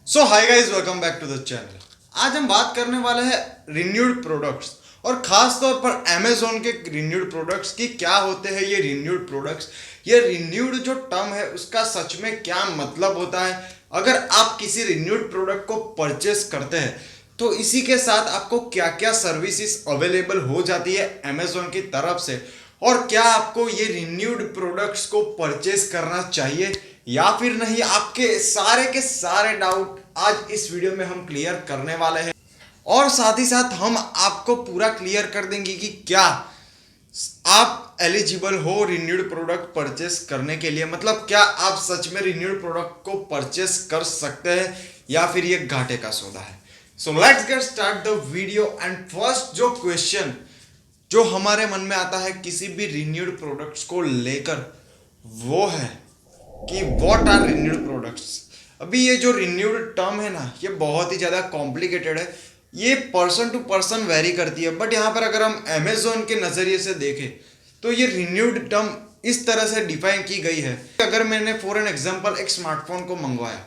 So hi guys, welcome back to the channel. आज हम बात करने वाले हैं रिन्यूड प्रोडक्ट्स और खास तौर पर अमेजोन के रिन्यूड प्रोडक्ट्स की क्या होते हैं ये रिन्यूड प्रोडक्ट्स। ये रिन्यूड जो टर्म है उसका सच में क्या मतलब होता है। अगर आप किसी रिन्यूड प्रोडक्ट को परचेस करते हैं तो इसी के साथ आपको क्या क्या सर्विसेज अवेलेबल हो जाती है अमेजोन की तरफ से, और क्या आपको ये रिन्यूड प्रोडक्ट्स को परचेस करना चाहिए या फिर नहीं। आपके सारे के सारे डाउट आज इस वीडियो में हम क्लियर करने वाले हैं, और साथ ही साथ हम आपको पूरा क्लियर कर देंगे कि क्या आप एलिजिबल हो रिन्यूड प्रोडक्ट परचेस करने के लिए। मतलब क्या आप सच में रिन्यूड प्रोडक्ट को परचेस कर सकते हैं या फिर ये घाटे का सौदा है। So let's get start the video. And first जो क्वेश्चन जो हमारे मन में आता है किसी भी रिन्यूड प्रोडक्ट्स को लेकर, वो है कि व्हाट आर रिन्यूड प्रोडक्ट्स। अभी ये जो रिन्यूड टर्म है ना, ये बहुत ही ज़्यादा कॉम्प्लिकेटेड है। ये पर्सन टू पर्सन वेरी करती है, बट यहाँ पर अगर हम अमेजोन के नज़रिए से देखें तो ये रिन्यूड टर्म इस तरह से डिफाइन की गई है। अगर मैंने फॉर एन एग्जांपल एक स्मार्टफोन को मंगवाया,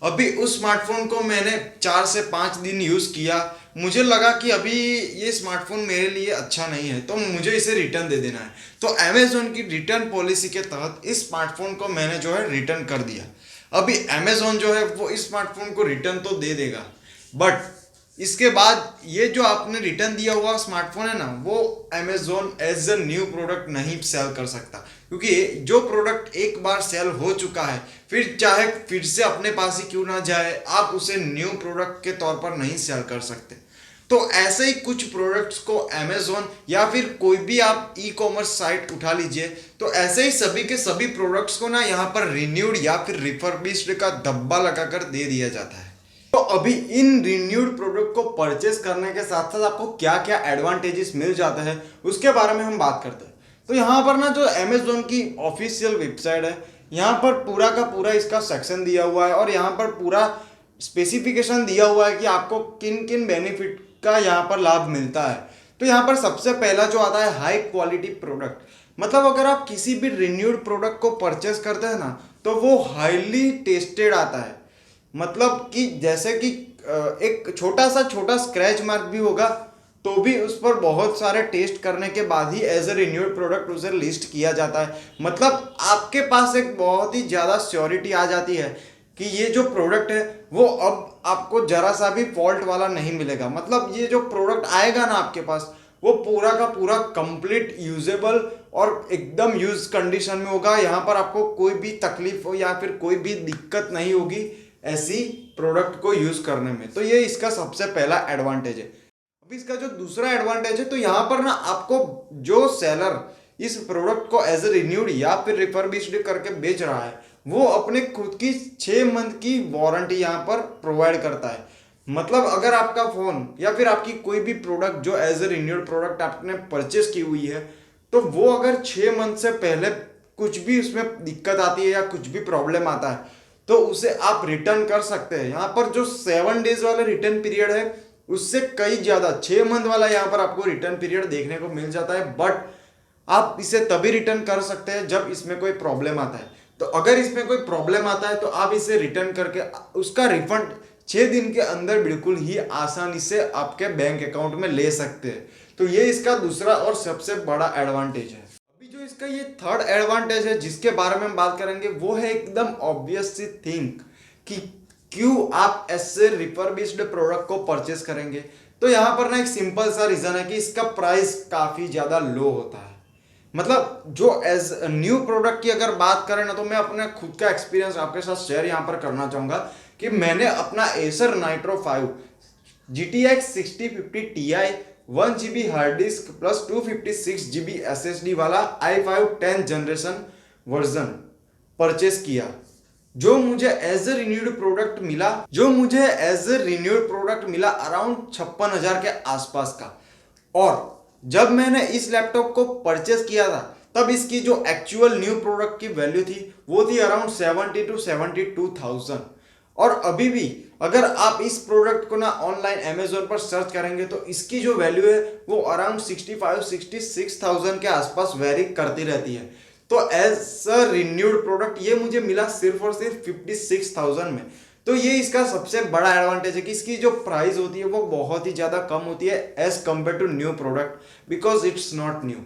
अभी उस स्मार्टफोन को मैंने 4 से 5 दिन यूज़ किया, मुझे लगा कि अभी ये स्मार्टफोन मेरे लिए अच्छा नहीं है तो मुझे इसे रिटर्न दे देना है। तो अमेजोन की रिटर्न पॉलिसी के तहत इस स्मार्टफोन को मैंने जो है रिटर्न कर दिया। अभी अमेजोन जो है वो इस स्मार्टफोन को रिटर्न तो दे देगा, बट इसके बाद ये जो आपने रिटर्न दिया हुआ स्मार्टफोन है ना, वो Amazon as a new product नहीं सेल कर सकता, क्योंकि जो प्रोडक्ट एक बार सेल हो चुका है फिर चाहे फिर से अपने पास ही क्यों ना जाए, आप उसे न्यू प्रोडक्ट के तौर पर नहीं सेल कर सकते। तो ऐसे ही कुछ प्रोडक्ट्स को अमेजोन या फिर कोई भी आप ई कॉमर्स साइट उठा लीजिए, तो ऐसे ही सभी के सभी प्रोडक्ट्स को ना यहाँ पर रिन्यूड या फिर रिफर्बिश्ड का धब्बा लगाकर दे दिया जाता है। तो अभी इन रिन्यूड प्रोडक्ट को परचेस करने के साथ साथ आपको क्या क्या एडवांटेजेस मिल जाते हैं उसके बारे में हम बात करते हैं। तो यहाँ पर ना जो अमेजोन की ऑफिशियल वेबसाइट है, यहाँ पर पूरा का पूरा इसका सेक्शन दिया हुआ है और यहाँ पर पूरा स्पेसिफिकेशन दिया हुआ है कि आपको किन किन बेनिफिट का यहाँ पर लाभ मिलता है। तो यहाँ पर सबसे पहला जो आता है हाई क्वालिटी प्रोडक्ट। मतलब अगर आप किसी भी रिन्यूड प्रोडक्ट को परचेस करते हैं ना, तो वो हाईली टेस्टेड आता है। मतलब कि जैसे कि एक छोटा स्क्रैच मार्क भी होगा तो भी उस पर बहुत सारे टेस्ट करने के बाद ही एज ए रिन्यूड प्रोडक्ट उसे लिस्ट किया जाता है। मतलब आपके पास एक बहुत ही ज़्यादा श्योरिटी आ जाती है कि ये जो प्रोडक्ट है वो अब आपको जरा सा भी फॉल्ट वाला नहीं मिलेगा। मतलब ये जो प्रोडक्ट आएगा ना आपके पास, वो पूरा का पूरा कंप्लीट यूजेबल और एकदम यूज कंडीशन में होगा। यहाँ पर आपको कोई भी तकलीफ हो या फिर कोई भी दिक्कत नहीं होगी ऐसी प्रोडक्ट को यूज करने में। तो ये इसका सबसे पहला एडवांटेज है। अभी इसका जो दूसरा एडवांटेज है, तो यहाँ पर ना आपको जो सेलर इस प्रोडक्ट को एज ए रिन्यूड या फिर रिफर्बिश्ड करके बेच रहा है, वो अपने खुद की 6 मंथ की वारंटी यहाँ पर प्रोवाइड करता है। मतलब अगर आपका फोन या फिर आपकी कोई भी प्रोडक्ट जो एज ए रिन्यूड प्रोडक्ट आपने परचेस की हुई है, तो वो अगर 6 मंथ से पहले कुछ भी उसमें दिक्कत आती है या कुछ भी प्रॉब्लम आता है तो उसे आप रिटर्न कर सकते हैं। यहाँ पर जो 7 डेज वाला रिटर्न पीरियड है उससे कई ज़्यादा 6 मंथ वाला यहाँ पर आपको रिटर्न पीरियड देखने को मिल जाता है। बट आप इसे तभी रिटर्न कर सकते हैं जब इसमें कोई प्रॉब्लम आता है। तो अगर इसमें कोई प्रॉब्लम आता है तो आप इसे रिटर्न करके उसका रिफंड 6 दिन के अंदर बिल्कुल ही आसानी से आपके बैंक अकाउंट में ले सकते हैं। तो ये इसका दूसरा और सबसे बड़ा एडवांटेज है। अभी जो इसका ये थर्ड एडवांटेज है जिसके बारे में हम बात करेंगे, वो है एकदम ऑब्वियस सी थिंग कि क्यों आप ऐसे रिफर्बिश्ड प्रोडक्ट को परचेस करेंगे। तो यहाँ पर ना एक सिंपल सा रीजन है कि इसका प्राइस काफ़ी ज़्यादा लो होता है। मतलब जो एज न्यू प्रोडक्ट की अगर बात करें ना, तो मैं अपने खुद का एक्सपीरियंस आपके साथ शेयर यहाँ पर करना चाहूँगा कि मैंने अपना Acer nitro 5 GTX 6050 Ti 1 GB hard disk plus 256 GB SSD वाला i5 10th generation version purchase किया, जो मुझे एज ए रिन्यूड प्रोडक्ट मिला अराउंड 56,000 के आसपास का। और जब मैंने इस लैपटॉप को परचेस किया था तब इसकी जो एक्चुअल न्यू प्रोडक्ट की वैल्यू थी वो थी अराउंड 70 to 72,000। और अभी भी अगर आप इस प्रोडक्ट को ना ऑनलाइन अमेजोन पर सर्च करेंगे तो इसकी जो वैल्यू है वो अराउंड 65-66,000 के आसपास वेरी करती रहती है। तो एज अ रिन्यूड प्रोडक्ट ये मुझे मिला सिर्फ और सिर्फ 56,000 में। तो ये इसका सबसे बड़ा एडवांटेज है कि इसकी जो प्राइस होती है वो बहुत ही ज़्यादा कम होती है as compare to new product, because it's not new.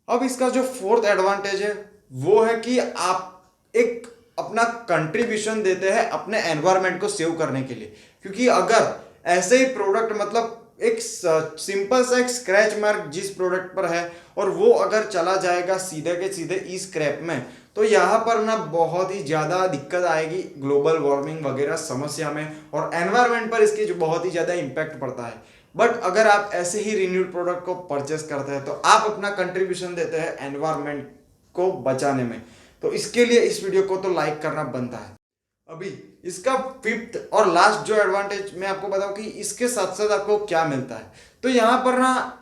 अब इसका जो फोर्थ एडवांटेज है वो है कि आप एक अपना कंट्रीब्यूशन देते हैं अपने एनवायरनमेंट को सेव करने के लिए। क्योंकि अगर ऐसे ही प्रोडक्ट मतलब एक सिंपल सा एक स्क्रैच मार्क जिस प्रोडक्ट पर है और वो अगर चला जाएगा सीधे के सीधे ई स्क्रैप में, तो यहाँ पर ना बहुत ही ज़्यादा दिक्कत आएगी ग्लोबल वार्मिंग वगैरह समस्या में, और एनवायरनमेंट पर इसकी जो बहुत ही ज़्यादा इम्पैक्ट पड़ता है। बट अगर आप ऐसे ही रिन्यूड प्रोडक्ट को परचेस करते हैं तो आप अपना कंट्रीब्यूशन देते हैं एनवायरनमेंट को बचाने में। तो इसके लिए इस वीडियो को तो लाइक करना बनता है। अभी इसका फिफ्थ और लास्ट जो एडवांटेज मैं आपको बताऊं कि इसके साथ साथ आपको क्या मिलता है। तो यहाँ पर ना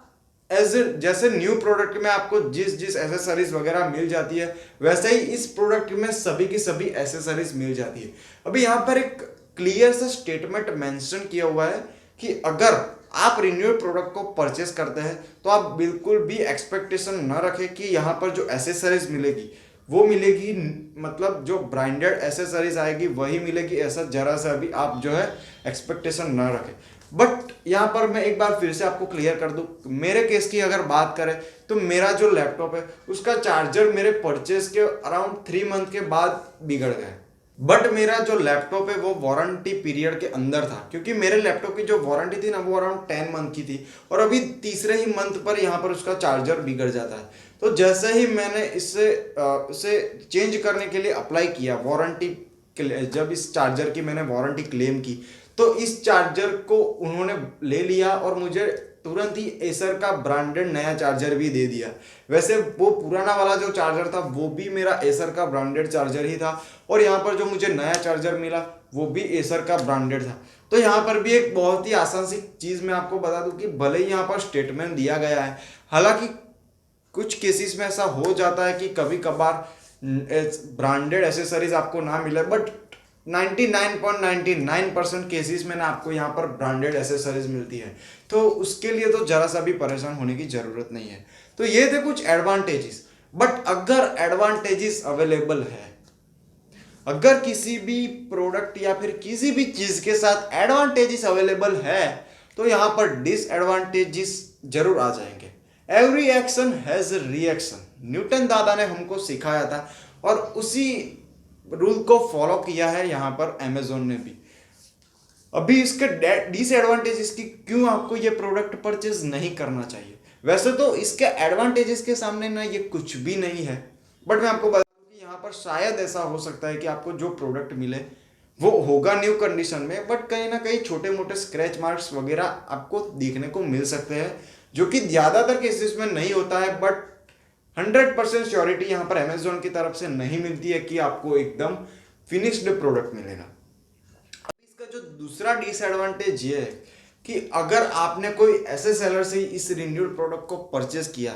जैसे न्यू प्रोडक्ट में आपको जिस जिस एसेसरीज वगैरह मिल जाती है, वैसे ही इस प्रोडक्ट में सभी की सभी एसेसरीज मिल जाती है। अभी यहाँ पर एक क्लियर सा स्टेटमेंट मेंशन किया हुआ है कि अगर आप रिन्यूड प्रोडक्ट को परचेस करते हैं तो आप बिल्कुल भी एक्सपेक्टेशन न रखें कि यहाँ पर जो एसेसरीज मिलेगी वो मिलेगी, मतलब जो ब्रांडेड एसेसरीज आएगी वही मिलेगी, ऐसा जरा सा भी आप जो है एक्सपेक्टेशन न रखें। बट यहाँ पर मैं एक बार फिर से आपको क्लियर कर दूं, मेरे केस की अगर बात करें तो मेरा जो लैपटॉप है उसका चार्जर मेरे परचेज के अराउंड 3 मंथ के बाद बिगड़ गया। बट मेरा जो लैपटॉप है वो वारंटी पीरियड के अंदर था, क्योंकि मेरे लैपटॉप की जो वारंटी थी ना वो अराउंड 10 मंथ की थी, और अभी तीसरे ही मंथ पर यहाँ पर उसका चार्जर बिगड़ जाता है। तो जैसे ही मैंने इसे चेंज करने के लिए अप्लाई किया वारंटी, जब इस चार्जर की मैंने वारंटी क्लेम की तो इस चार्जर को उन्होंने ले लिया और मुझे तुरंत ही एसर का ब्रांडेड नया चार्जर भी दे दिया। वैसे वो पुराना वाला जो चार्जर था वो भी मेरा एसर का ब्रांडेड चार्जर ही था, और यहाँ पर जो मुझे नया चार्जर मिला वो भी एसर का ब्रांडेड था। तो यहाँ पर भी एक बहुत ही आसान सी चीज़ मैं आपको बता दूं कि भले ही यहाँ पर स्टेटमेंट दिया गया है, हालांकि कुछ केसेस में ऐसा हो जाता है कि कभी कभार ब्रांडेड एसेसरीज आपको ना मिले, बट 99.99% केसेस में ना आपको यहाँ पर ब्रांडेड एसेसरीज मिलती है। तो उसके लिए तो जरा सा भी परेशान होने की ज़रूरत नहीं है। तो ये थे कुछ एडवांटेजेस। बट अगर एडवांटेजेस अवेलेबल है, अगर किसी भी प्रोडक्ट या फिर किसी भी चीज़ के साथ एडवांटेजेस अवेलेबल है, तो यहाँ पर डिसएडवांटेजेस जरूर आ जाएंगे। Every action has a reaction, Newton दादा ने हमको सिखाया था, और उसी रूल को फॉलो किया है यहाँ पर अमेजोन ने भी। अभी इसके डिसएडवांटेजेस की क्यों आपको ये प्रोडक्ट परचेज नहीं करना चाहिए। वैसे तो इसके एडवांटेजेस के सामने ना ये कुछ भी नहीं है, बट मैं आपको बता दूं कि यहाँ पर शायद ऐसा हो सकता है कि आपको जो प्रोडक्ट मिले वो होगा न्यू कंडीशन में, बट कहीं ना कहीं छोटे मोटे स्क्रैच मार्क्स वगैरह आपको देखने को मिल सकते हैं, जो कि ज़्यादातर केसेस में नहीं होता है। बट 100% श्योरिटी यहाँ पर अमेजोन की तरफ से नहीं मिलती है कि आपको एकदम फिनिश्ड प्रोडक्ट मिलेगा। अब इसका जो दूसरा डिसएडवांटेज ये है कि अगर आपने कोई ऐसे सेलर से इस रिन्यूड प्रोडक्ट को परचेज किया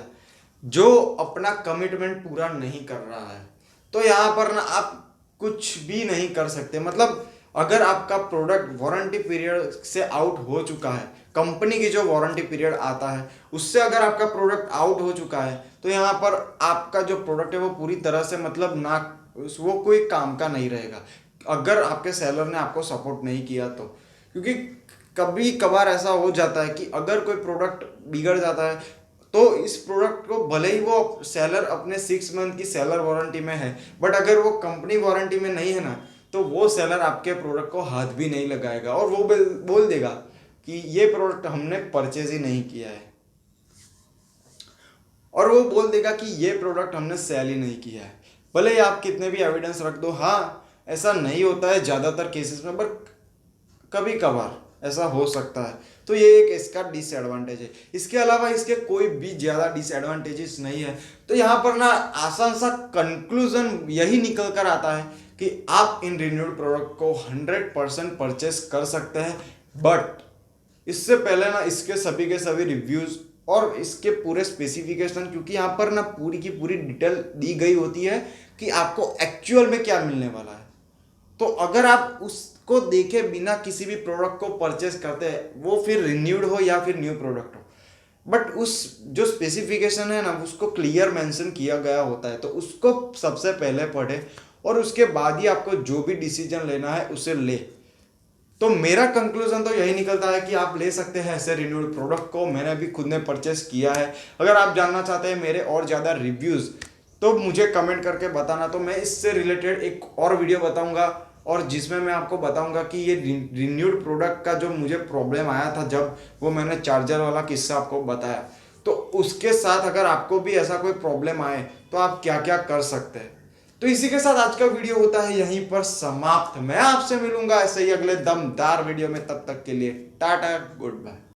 जो अपना कमिटमेंट पूरा नहीं कर रहा है, तो यहाँ पर ना आप कुछ भी नहीं कर सकते। मतलब अगर आपका प्रोडक्ट वारंटी पीरियड से आउट हो चुका है, कंपनी की जो वारंटी पीरियड आता है उससे अगर आपका प्रोडक्ट आउट हो चुका है, तो यहाँ पर आपका जो प्रोडक्ट है वो पूरी तरह से मतलब ना वो कोई काम का नहीं रहेगा, अगर आपके सेलर ने आपको सपोर्ट नहीं किया तो। क्योंकि कभी कभार ऐसा हो जाता है कि अगर कोई प्रोडक्ट बिगड़ जाता है तो इस प्रोडक्ट को भले ही वो सेलर अपने 6 मंथ की सेलर वारंटी में है, बट अगर वो कंपनी वारंटी में नहीं है ना, तो वो सेलर आपके प्रोडक्ट को हाथ भी नहीं लगाएगा, और वो बोल देगा कि ये प्रोडक्ट हमने परचेज ही नहीं किया है, और वो बोल देगा कि ये प्रोडक्ट हमने सेल ही नहीं किया है। भले ही आप कितने भी एविडेंस रख दो, हाँ ऐसा नहीं होता है ज़्यादातर केसेस में, बट कभी कभार ऐसा हो सकता है। तो ये एक इसका डिसएडवांटेज है। इसके अलावा इसके कोई भी ज़्यादा डिसएडवांटेजेस नहीं है। तो यहाँ पर ना आसान सा कंक्लूजन यही निकल कर आता है कि आप इन रिन्यूड प्रोडक्ट को 100% परचेस कर सकते हैं, बट इससे पहले ना इसके सभी के सभी रिव्यूज़ और इसके पूरे स्पेसिफिकेशन, क्योंकि यहाँ पर ना पूरी की पूरी डिटेल दी गई होती है कि आपको एक्चुअल में क्या मिलने वाला है। तो अगर आप उसको देखे बिना किसी भी प्रोडक्ट को परचेस करते हैं, वो फिर रिन्यूड हो या फिर न्यू प्रोडक्ट हो, बट उस जो स्पेसिफिकेशन है ना उसको क्लियर मेंशन किया गया होता है, तो उसको सबसे पहले पढ़े और उसके बाद ही आपको जो भी डिसीजन लेना है उसे ले। तो मेरा कंक्लूजन तो यही निकलता है कि आप ले सकते हैं ऐसे रिन्यूड प्रोडक्ट को। मैंने भी खुद ने परचेस किया है। अगर आप जानना चाहते हैं मेरे और ज़्यादा रिव्यूज़ तो मुझे कमेंट करके बताना, तो मैं इससे रिलेटेड एक और वीडियो बताऊंगा और जिसमें मैं आपको बताऊंगा कि ये रिन्यूड प्रोडक्ट का जो मुझे प्रॉब्लम आया था जब वो मैंने चार्जर वाला किस्सा आपको बताया, तो उसके साथ अगर आपको भी ऐसा कोई प्रॉब्लम आए तो आप क्या क्या कर सकते हैं। तो इसी के साथ आज का वीडियो होता है यहीं पर समाप्त। मैं आपसे मिलूंगा ऐसे ही अगले दमदार वीडियो में, तब तक के लिए टाटा गुड बाय।